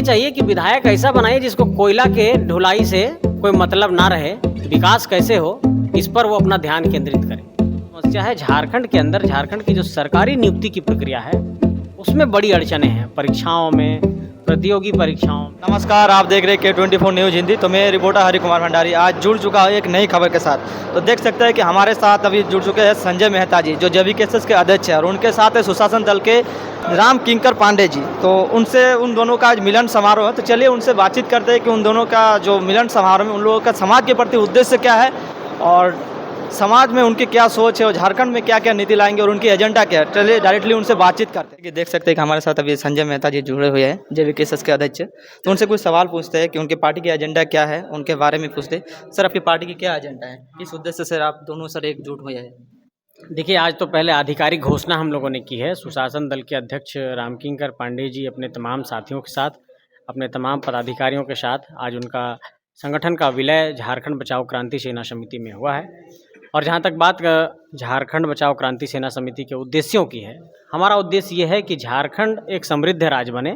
चाहिए कि विधायक ऐसा बनाइए जिसको कोयला के ढुलाई से कोई मतलब ना रहे, विकास कैसे हो इस पर वो अपना ध्यान केंद्रित करें। समस्या है झारखंड के अंदर, झारखंड की जो सरकारी नियुक्ति की प्रक्रिया है उसमें बड़ी अड़चने हैं, परीक्षाओं में, प्रतियोगी परीक्षाओं। नमस्कार, आप देख रहे हैं K24 न्यूज़ हिंदी। तो मैं रिपोर्टर हरि कुमार भंडारी आज जुड़ चुका हूँ एक नई खबर के साथ। तो देख सकते हैं कि हमारे साथ अभी जुड़ चुके हैं संजय मेहता जी, जो JVKSS के अध्यक्ष हैं, और उनके साथ है सुशासन दल के राम किंकर पांडे जी। तो उन दोनों का आज मिलन समारोह है। तो चलिए उनसे बातचीत करते हैं कि उन दोनों का जो मिलन समारोह में उन लोगों का समाज के प्रति उद्देश्य क्या है और समाज में उनकी क्या सोच है और झारखंड में क्या क्या नीति लाएंगे और उनकी एजेंडा क्या है। चलिए डायरेक्टली उनसे बातचीत करते हैं कि देख सकते हैं कि हमारे साथ अभी संजय मेहता जी जुड़े हुए हैं, JVKSS के अध्यक्ष। तो उनसे कुछ सवाल पूछते हैं कि उनके पार्टी की एजेंडा क्या है, उनके बारे में पूछते हैं। सर, आपकी पार्टी की क्या एजेंडा है, किस उद्देश्य से आप दोनों सर एकजुट हुए हैं? देखिए, आज तो पहले आधिकारिक घोषणा हम लोगों ने की है। सुशासन दल के अध्यक्ष रामकिंकर पांडे जी अपने तमाम साथियों के साथ, अपने तमाम पदाधिकारियों के साथ आज उनका संगठन का विलय झारखंड बचाओ क्रांति सेना समिति में हुआ है। और जहाँ तक बात झारखंड बचाओ क्रांति सेना समिति के उद्देश्यों की है, हमारा उद्देश्य ये है कि झारखंड एक समृद्ध राज्य बने,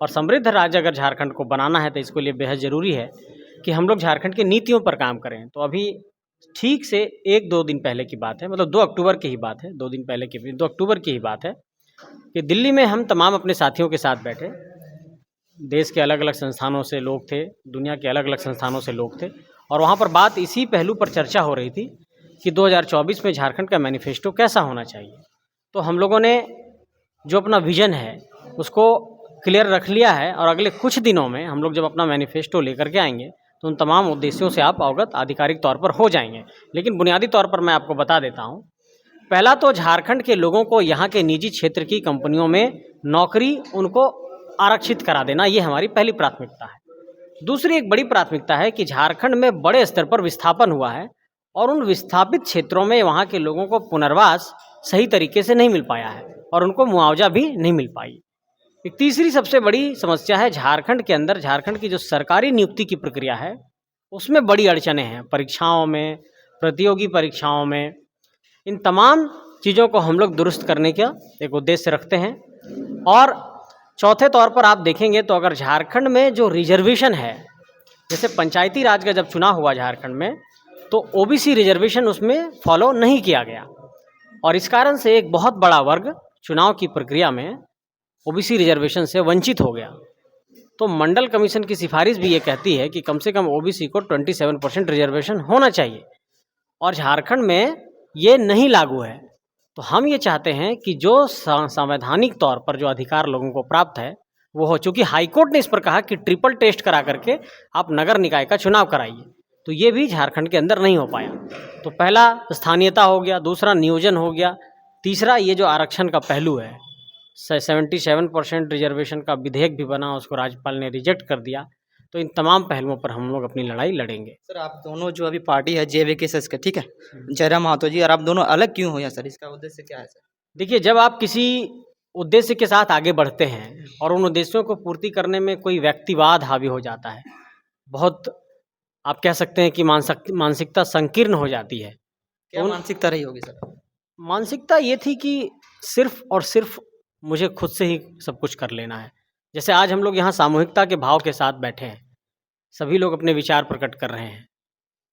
और समृद्ध राज्य अगर झारखंड को बनाना है तो इसके लिए बेहद ज़रूरी है कि हम लोग झारखंड की नीतियों पर काम करें। तो अभी ठीक से 1-2 दिन पहले की बात है, मतलब 2 अक्टूबर की ही बात है, 2 दिन पहले की 2 अक्टूबर की ही बात है कि दिल्ली में हम तमाम अपने साथियों के साथ बैठे। देश के अलग अलग संस्थानों से लोग थे, दुनिया के अलग अलग संस्थानों से लोग थे, और वहाँ पर बात इसी पहलू पर चर्चा हो रही थी कि 2024 में झारखंड का मैनिफेस्टो कैसा होना चाहिए। तो हम लोगों ने जो अपना विज़न है उसको क्लियर रख लिया है, और अगले कुछ दिनों में हम लोग जब अपना मैनिफेस्टो लेकर के आएंगे तो उन तमाम उद्देश्यों से आप अवगत आधिकारिक तौर पर हो जाएंगे। लेकिन बुनियादी तौर पर मैं आपको बता देता हूँ, पहला तो झारखंड के लोगों को यहाँ के निजी क्षेत्र की कंपनियों में नौकरी उनको आरक्षित करा देना, ये हमारी पहली प्राथमिकता है। दूसरी एक बड़ी प्राथमिकता है कि झारखंड में बड़े स्तर पर विस्थापन हुआ है और उन विस्थापित क्षेत्रों में वहाँ के लोगों को पुनर्वास सही तरीके से नहीं मिल पाया है और उनको मुआवजा भी नहीं मिल पाई। एक तीसरी सबसे बड़ी समस्या है झारखंड के अंदर, झारखंड की जो सरकारी नियुक्ति की प्रक्रिया है उसमें बड़ी अड़चने हैं, परीक्षाओं में, प्रतियोगी परीक्षाओं में। इन तमाम चीज़ों को हम लोग दुरुस्त करने का एक उद्देश्य रखते हैं। और चौथे तौर पर आप देखेंगे तो अगर झारखंड में जो रिजर्वेशन है, जैसे पंचायती राज का जब चुनाव हुआ झारखंड में, तो OBC रिजर्वेशन उसमें फॉलो नहीं किया गया, और इस कारण से एक बहुत बड़ा वर्ग चुनाव की प्रक्रिया में OBC रिजर्वेशन से वंचित हो गया। तो मंडल कमीशन की सिफारिश भी ये कहती है कि कम से कम OBC को 27% रिजर्वेशन होना चाहिए, और झारखंड में ये नहीं लागू है। तो हम ये चाहते हैं कि जो संवैधानिक तौर पर जो अधिकार लोगों को प्राप्त है वो हो, चूँकि हाईकोर्ट ने इस पर कहा कि ट्रिपल टेस्ट करा करके आप नगर निकाय का चुनाव कराइए, तो ये भी झारखंड के अंदर नहीं हो पाया। तो पहला स्थानीयता हो गया, दूसरा नियोजन हो गया, तीसरा ये जो आरक्षण का पहलू है, 77% रिजर्वेशन का विधेयक भी बना, उसको राज्यपाल ने रिजेक्ट कर दिया। तो इन तमाम पहलुओं पर हम लोग अपनी लड़ाई लड़ेंगे। सर, आप दोनों जो अभी पार्टी है JVKSS के, ठीक है, जयराम महतो जी, और आप दोनों अलग क्यों हुए सर? इसका उद्देश्य क्या है सर? देखिए, जब आप किसी उद्देश्य के साथ आगे बढ़ते हैं और उन उद्देश्यों को पूर्ति करने में कोई व्यक्तिवाद हावी हो जाता है, बहुत आप कह सकते हैं कि मानसिकता संकीर्ण हो जाती है। क्या मानसिकता रही होगी सर? मानसिकता ये थी कि सिर्फ और सिर्फ मुझे खुद से ही सब कुछ कर लेना है। जैसे आज हम लोग यहाँ सामूहिकता के भाव के साथ बैठे हैं, सभी लोग अपने विचार प्रकट कर रहे हैं,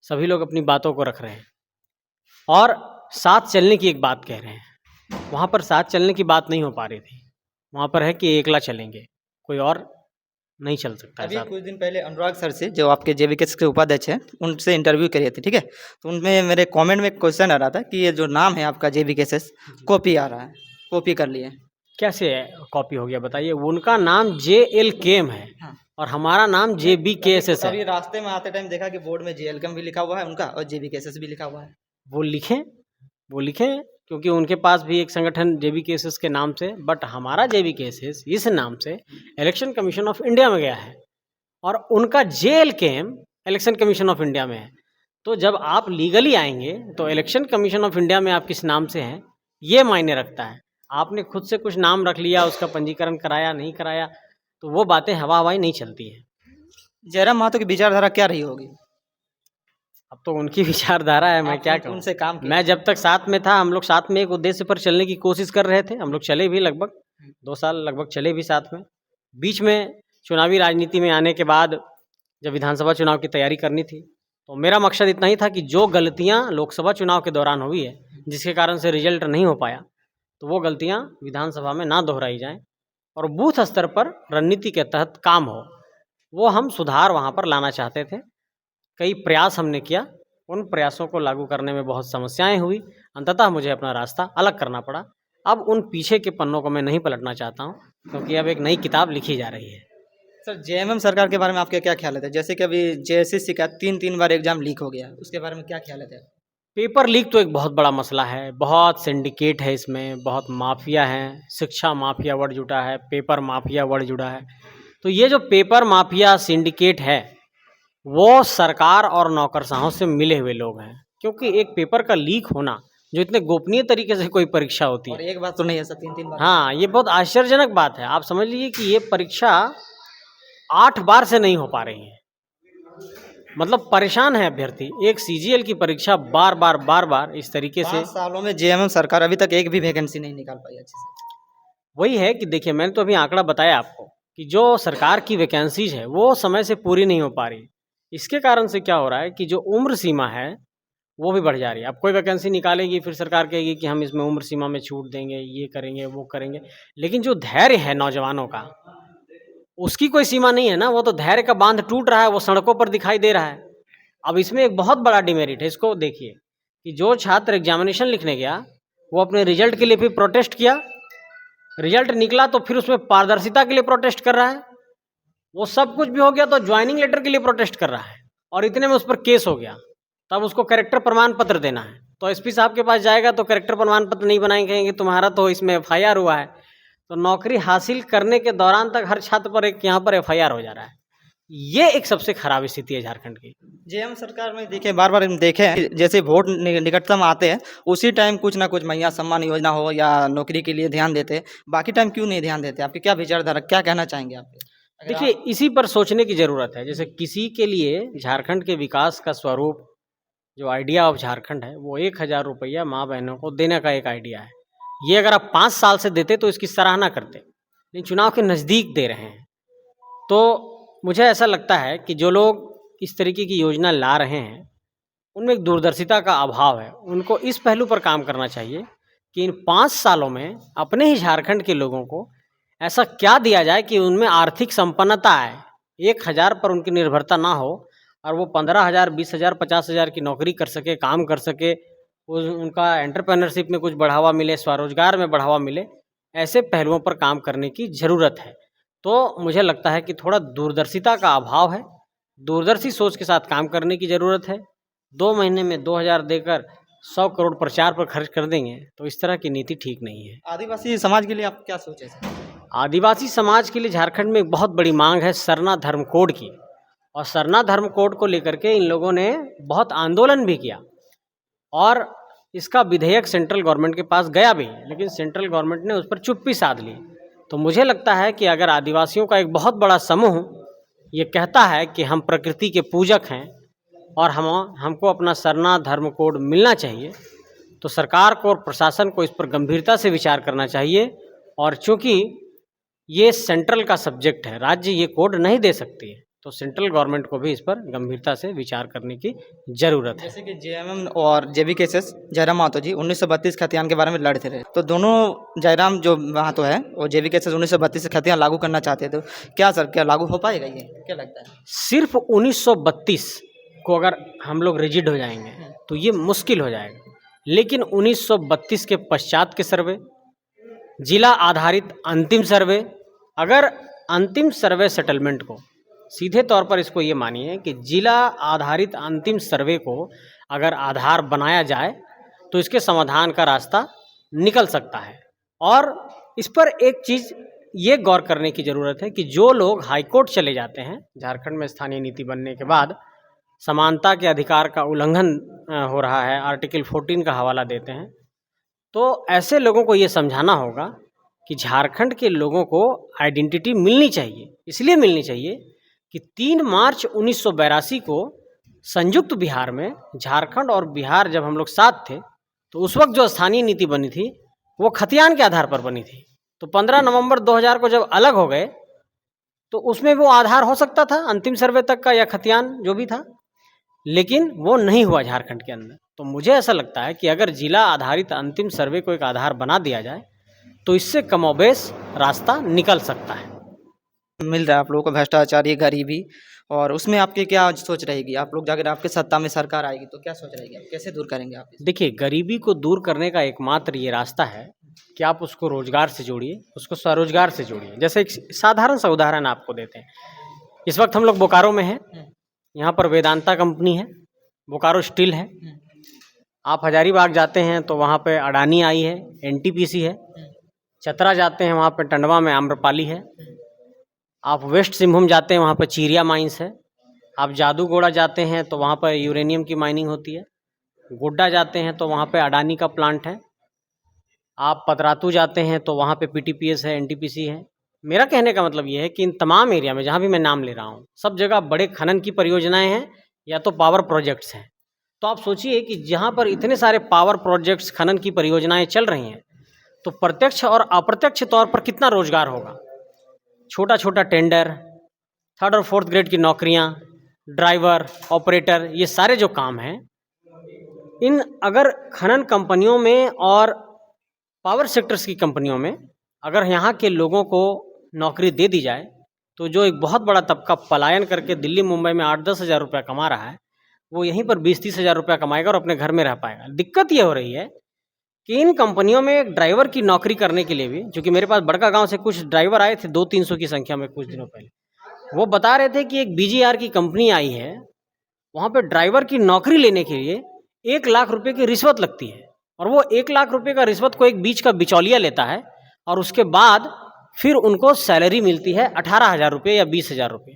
सभी लोग अपनी बातों को रख रहे हैं और साथ चलने की एक बात कह रहे हैं। वहाँ पर साथ चलने की बात नहीं हो पा रही थी, वहाँ पर है कि एकला चलेंगे, कोई और नहीं चल सकता। अभी कुछ दिन पहले अनुराग सर से, जो आपके JVKSS के उपाध्यक्ष हैं, उनसे इंटरव्यू करे थे, ठीक है, तो उनमें मेरे कमेंट में क्वेश्चन आ रहा था कि ये जो नाम है आपका JVKSS कॉपी आ रहा है, कॉपी कर लिए। कैसे कॉपी हो गया बताइए? उनका नाम JLKM है और हमारा नाम JVKSS है। अभी रास्ते में आते टाइम देखा कि बोर्ड में JLKM भी लिखा हुआ है उनका और JVKSS भी लिखा हुआ है। वो लिखें क्योंकि उनके पास भी एक संगठन JVKSS के नाम से, बट हमारा JVKSS इस नाम से इलेक्शन कमीशन ऑफ इंडिया में गया है और उनका JLKM election commission of India में है। तो जब आप लीगली आएंगे तो इलेक्शन कमीशन ऑफ इंडिया में आप किस नाम से हैं ये मायने रखता है। आपने खुद से कुछ नाम रख लिया, उसका पंजीकरण कराया नहीं कराया, तो वो बातें हवा हवाई नहीं चलती है। जयराम महतो की विचारधारा क्या रही होगी? अब तो उनकी विचारधारा है, मैं क्या कहूँ। उनसे काम मैं जब तक साथ में था, हम लोग साथ में एक उद्देश्य पर चलने की कोशिश कर रहे थे। हम लोग चले भी लगभग 2 साल लगभग चले भी साथ में। बीच में चुनावी राजनीति में आने के बाद जब विधानसभा चुनाव की तैयारी करनी थी, तो मेरा मकसद इतना ही था कि जो गलतियां लोकसभा चुनाव के दौरान हुई है, जिसके कारण से रिजल्ट नहीं हो पाया, तो वो गलतियां विधानसभा में ना दोहराई जाएं और बूथ स्तर पर रणनीति के तहत काम हो, वो हम सुधार वहाँ पर लाना चाहते थे। कई प्रयास हमने किया, उन प्रयासों को लागू करने में बहुत समस्याएं हुई, अंततः मुझे अपना रास्ता अलग करना पड़ा। अब उन पीछे के पन्नों को मैं नहीं पलटना चाहता हूँ, क्योंकि अब एक नई किताब लिखी जा रही है। सर, जेएमएम सरकार के बारे में आपके क्या ख्याल है? जैसे कि अभी जेएसएससी का 3 बार एग्जाम लीक हो गया, उसके बारे में क्या ख्याल है? पेपर लीक तो एक बहुत बड़ा मसला है, बहुत सिंडिकेट है इसमें, बहुत माफिया हैं, शिक्षा माफिया वर्ड जुटा है, पेपर माफिया वर्ड जुड़ा है। तो ये जो पेपर माफिया सिंडिकेट है, वो सरकार और नौकरशाहों से मिले हुए लोग हैं, क्योंकि एक पेपर का लीक होना, जो इतने गोपनीय तरीके से कोई परीक्षा होती और है, एक बात तो नहीं है सर, 3 बार। हाँ, ये बहुत आश्चर्यजनक बात है। आप समझ लीजिए कि ये परीक्षा 8 बार से नहीं हो पा रही है, मतलब परेशान है अभ्यर्थी। एक सीजीएल की परीक्षा बार बार इस तरीके से 5 सालों में जेएमएम सरकार अभी तक एक भी वैकेंसी नहीं निकाल पाई अच्छे से। वही है कि देखिए, मैंने तो अभी आंकड़ा बताया आपको कि जो सरकार की वैकेंसीज है वो समय से पूरी नहीं हो पा रही। इसके कारण से क्या हो रहा है कि जो उम्र सीमा है वो भी बढ़ जा रही है। अब कोई वैकेंसी निकालेगी, फिर सरकार कहेगी कि हम इसमें उम्र सीमा में छूट देंगे, ये करेंगे, वो करेंगे, लेकिन जो धैर्य है नौजवानों का, उसकी कोई सीमा नहीं है ना। वो तो धैर्य का बांध टूट रहा है, वो सड़कों पर दिखाई दे रहा है। अब इसमें एक बहुत बड़ा डिमेरिट है, इसको देखिए कि जो छात्र एग्जामिनेशन लिखने गया, वो अपने रिजल्ट के लिए भी प्रोटेस्ट किया, रिजल्ट निकला तो फिर उसमें पारदर्शिता के लिए प्रोटेस्ट कर रहा है, वो सब कुछ भी हो गया तो ज्वाइनिंग लेटर के लिए प्रोटेस्ट कर रहा है, और इतने में उस पर केस हो गया। तब उसको कैरेक्टर प्रमाण पत्र देना है, तो एसपी साहब के पास जाएगा तो कैरेक्टर प्रमाण पत्र नहीं बनाएंगे, कहेंगे तुम्हारा तो इसमें एफआईआर हुआ है। तो नौकरी हासिल करने के दौरान तक हर छात्र पर एक यहाँ पर एफआईआर हो जा रहा है। ये एक सबसे खराब स्थिति है झारखंड की। जेएमएम सरकार में देखिए, बार हम देखे हैं कि जैसे वोट निकटतम आते हैं उसी टाइम कुछ ना कुछ महिला सम्मान योजना हो या नौकरी के लिए ध्यान देते हैं, बाकी टाइम क्यों नहीं ध्यान देते? आपकी क्या विचारधारा, क्या कहना चाहेंगे आप? देखिए, इसी पर सोचने की ज़रूरत है। जैसे किसी के लिए झारखंड के विकास का स्वरूप, जो आइडिया ऑफ झारखंड है, वो 1000 रुपया माँ बहनों को देने का एक आइडिया है। ये अगर आप 5 साल से देते तो इसकी सराहना करते, लेकिन चुनाव के नज़दीक दे रहे हैं। तो मुझे ऐसा लगता है कि जो लोग इस तरीके की योजना ला रहे हैं, उनमें एक दूरदर्शिता का अभाव है। उनको इस पहलू पर काम करना चाहिए कि इन 5 सालों में अपने ही झारखंड के लोगों को ऐसा क्या दिया जाए कि उनमें आर्थिक संपन्नता आए, 1000 पर उनकी निर्भरता ना हो, और वो 15,000, 20,000, 50,000 की नौकरी कर सके, काम कर सके, उनका एंटरप्रेन्योरशिप में कुछ बढ़ावा मिले, स्वरोजगार में बढ़ावा मिले। ऐसे पहलुओं पर काम करने की ज़रूरत है। तो मुझे लगता है कि थोड़ा दूरदर्शिता का अभाव है, दूरदर्शी सोच के साथ काम करने की ज़रूरत है। 2 महीने में 2000 देकर 100 करोड़ प्रचार पर खर्च कर देंगे, तो इस तरह की नीति ठीक नहीं है। आदिवासी समाज के लिए आप क्या सोचे? आदिवासी समाज के लिए झारखंड में एक बहुत बड़ी मांग है सरना धर्म कोड की, और सरना धर्म कोड को लेकर के इन लोगों ने बहुत आंदोलन भी किया, और इसका विधेयक सेंट्रल गवर्नमेंट के पास गया भी, लेकिन सेंट्रल गवर्नमेंट ने उस पर चुप्पी साध ली। तो मुझे लगता है कि अगर आदिवासियों का एक बहुत बड़ा समूह ये कहता है कि हम प्रकृति के पूजक हैं और हमको अपना सरना धर्म कोड मिलना चाहिए, तो सरकार को और प्रशासन को इस पर गंभीरता से विचार करना चाहिए। और चूंकि ये सेंट्रल का सब्जेक्ट है, राज्य ये कोड नहीं दे सकती है, तो सेंट्रल गवर्नमेंट को भी इस पर गंभीरता से विचार करने की ज़रूरत है। जैसे कि जेएमएम और जेवीकेएसएस जयराम महतो जी 1932 खतियान के बारे में लड़ते रहे, तो दोनों जयराम जो महतो है और जेवीकेएसएस 1932 खतियान लागू करना चाहते थे, क्या सर, क्या लागू हो पाएगा? ये क्या लगता है? सिर्फ 1932 को अगर हम लोग रिजिड हो जाएंगे तो ये मुश्किल हो जाएगा, लेकिन 1932 के पश्चात के सर्वे, जिला आधारित अंतिम सर्वे, अगर अंतिम सर्वे सेटलमेंट को सीधे तौर पर इसको ये मानिए कि जिला आधारित अंतिम सर्वे को अगर आधार बनाया जाए तो इसके समाधान का रास्ता निकल सकता है। और इस पर एक चीज़ ये गौर करने की ज़रूरत है कि जो लोग हाईकोर्ट चले जाते हैं झारखंड में स्थानीय नीति बनने के बाद, समानता के अधिकार का उल्लंघन हो रहा है, आर्टिकल 14 का हवाला देते हैं, तो ऐसे लोगों को ये समझाना होगा कि झारखंड के लोगों को आइडेंटिटी मिलनी चाहिए। इसलिए मिलनी चाहिए कि 3 मार्च 1982 को संयुक्त बिहार में झारखंड और बिहार जब हम लोग साथ थे, तो उस वक्त जो स्थानीय नीति बनी थी वो खतियान के आधार पर बनी थी। तो 15 नवंबर 2000 को जब अलग हो गए तो उसमें वो आधार हो सकता था अंतिम सर्वे तक का या खतियान जो भी था, लेकिन वो नहीं हुआ झारखंड के अंदर। तो मुझे ऐसा लगता है कि अगर जिला आधारित अंतिम सर्वे को एक आधार बना दिया जाए तो इससे कमोबेश रास्ता निकल सकता है। मिल रहा है आप लोगों को भ्रष्टाचार, गरीबी, और उसमें आपकी क्या सोच रहेगी? आप लोग जाकर आपके सत्ता में सरकार आएगी तो क्या सोच रहेगी, आप कैसे दूर करेंगे आप इसे? देखिए, गरीबी को दूर करने का एकमात्र ये रास्ता है कि आप उसको रोजगार से जोड़िए, उसको स्वरोजगार से जोड़िए। जैसे एक साधारण सा उदाहरण आपको देते हैं। इस वक्त हम लोग बोकारो में हैं, यहाँ पर वेदांता कंपनी है, बोकारो स्टील है। आप हजारीबाग जाते हैं तो वहाँ पे अडानी आई है, एनटीपीसी है। चतरा जाते हैं वहाँ पे टंडवा में आम्रपाली है। आप वेस्ट सिंहभूम जाते हैं वहाँ पर चीरिया माइंस है। आप जादूगोड़ा जाते हैं तो वहाँ पर यूरेनियम की माइनिंग होती है। गोड्डा जाते हैं तो वहाँ पे अडानी का प्लांट है। आप पतरातू जाते हैं तो वहाँ पे पीटीपीएस है, एनटीपीसी है। मेरा कहने का मतलब ये है कि इन तमाम एरिया में जहाँ भी मैं नाम ले रहा हूँ, सब जगह बड़े खनन की परियोजनाएं हैं या तो पावर प्रोजेक्ट्स हैं। तो आप सोचिए कि जहाँ पर इतने सारे पावर प्रोजेक्ट्स, खनन की परियोजनाएं चल रही हैं, तो प्रत्यक्ष और अप्रत्यक्ष तौर पर कितना रोजगार होगा। छोटा छोटा टेंडर, 3rd और 4th ग्रेड की नौकरियां, ड्राइवर, ऑपरेटर, ये सारे जो काम हैं, इन अगर खनन कंपनियों में और पावर सेक्टर्स की कंपनियों में अगर यहाँ के लोगों को नौकरी दे दी जाए तो जो एक बहुत बड़ा तबका पलायन करके दिल्ली मुंबई में 8-10 हज़ार रुपया कमा रहा है, वो यहीं पर 20-30 हज़ार रुपया कमाएगा और अपने घर में रह पाएगा। दिक्कत ये हो रही है कि इन कंपनियों में एक ड्राइवर की नौकरी करने के लिए भी, क्योंकि मेरे पास बड़का गांव से कुछ ड्राइवर आए थे 200-300 की संख्या में कुछ दिनों पहले, वो बता रहे थे कि एक बीजीआर की कंपनी आई है, वहाँ पे ड्राइवर की नौकरी लेने के लिए 1 लाख रुपए की रिश्वत लगती है, और वो 1 लाख रुपए का रिश्वत को एक बीच का बिचौलिया लेता है, और उसके बाद फिर उनको सैलरी मिलती है 18,000 रुपये या 20,000 रुपये,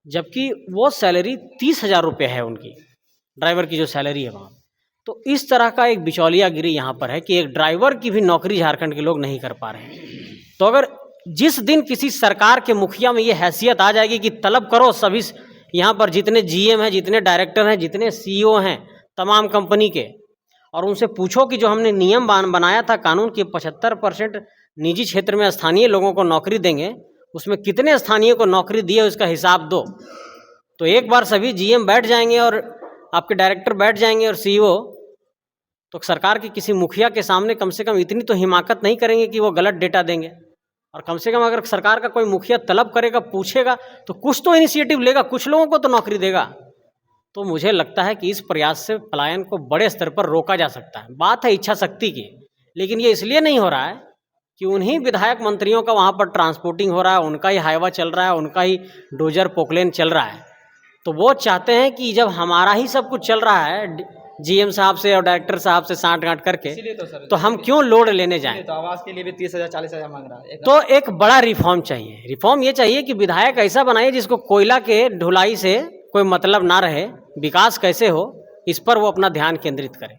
जबकि वो सैलरी 30,000 रुपये है उनकी, ड्राइवर की जो सैलरी है वहाँ। तो इस तरह का एक बिचौलियागिरी यहाँ पर है कि एक ड्राइवर की भी नौकरी झारखंड के लोग नहीं कर पा रहे हैं। तो अगर जिस दिन किसी सरकार के मुखिया में ये हैसियत आ जाएगी कि तलब करो सभी यहाँ पर जितने जीएम हैं, जितने डायरेक्टर हैं, जितने सीईओ हैं तमाम कंपनी के, और उनसे पूछो कि जो हमने नियम बनाया था कानून की 75% निजी क्षेत्र में स्थानीय लोगों को नौकरी देंगे, उसमें कितने स्थानीय को नौकरी दी है उसका हिसाब दो। तो एक बार सभी जीएम बैठ जाएंगे और आपके डायरेक्टर बैठ जाएंगे और सीईओ, तो सरकार के किसी मुखिया के सामने कम से कम इतनी तो हिमाकत नहीं करेंगे कि वो गलत डेटा देंगे। और कम से कम अगर सरकार का कोई मुखिया तलब करेगा, पूछेगा, तो कुछ तो इनिशिएटिव लेगा, कुछ लोगों को तो नौकरी देगा। तो मुझे लगता है कि इस प्रयास से पलायन को बड़े स्तर पर रोका जा सकता है। बात है इच्छा शक्ति की, लेकिन ये इसलिए नहीं हो रहा है कि उन्हीं विधायक मंत्रियों का वहाँ पर ट्रांसपोर्टिंग हो रहा है, उनका ही हाईवा चल रहा है, उनका ही डोजर पोकलेन चल रहा है। तो वो चाहते हैं कि जब हमारा ही सब कुछ चल रहा है जीएम साहब से और डायरेक्टर साहब से सांठ-गांठ करके, तो हम क्यों लोड लेने जाएं। तो आवास के लिए भी 30,000 40,000 मांग रहा है। तो एक बड़ा रिफॉर्म चाहिए। रिफॉर्म ये चाहिए कि विधायक ऐसा बनाइए जिसको कोयला के ढुलाई से कोई मतलब ना रहे, विकास कैसे हो इस पर वो अपना ध्यान केंद्रित करे।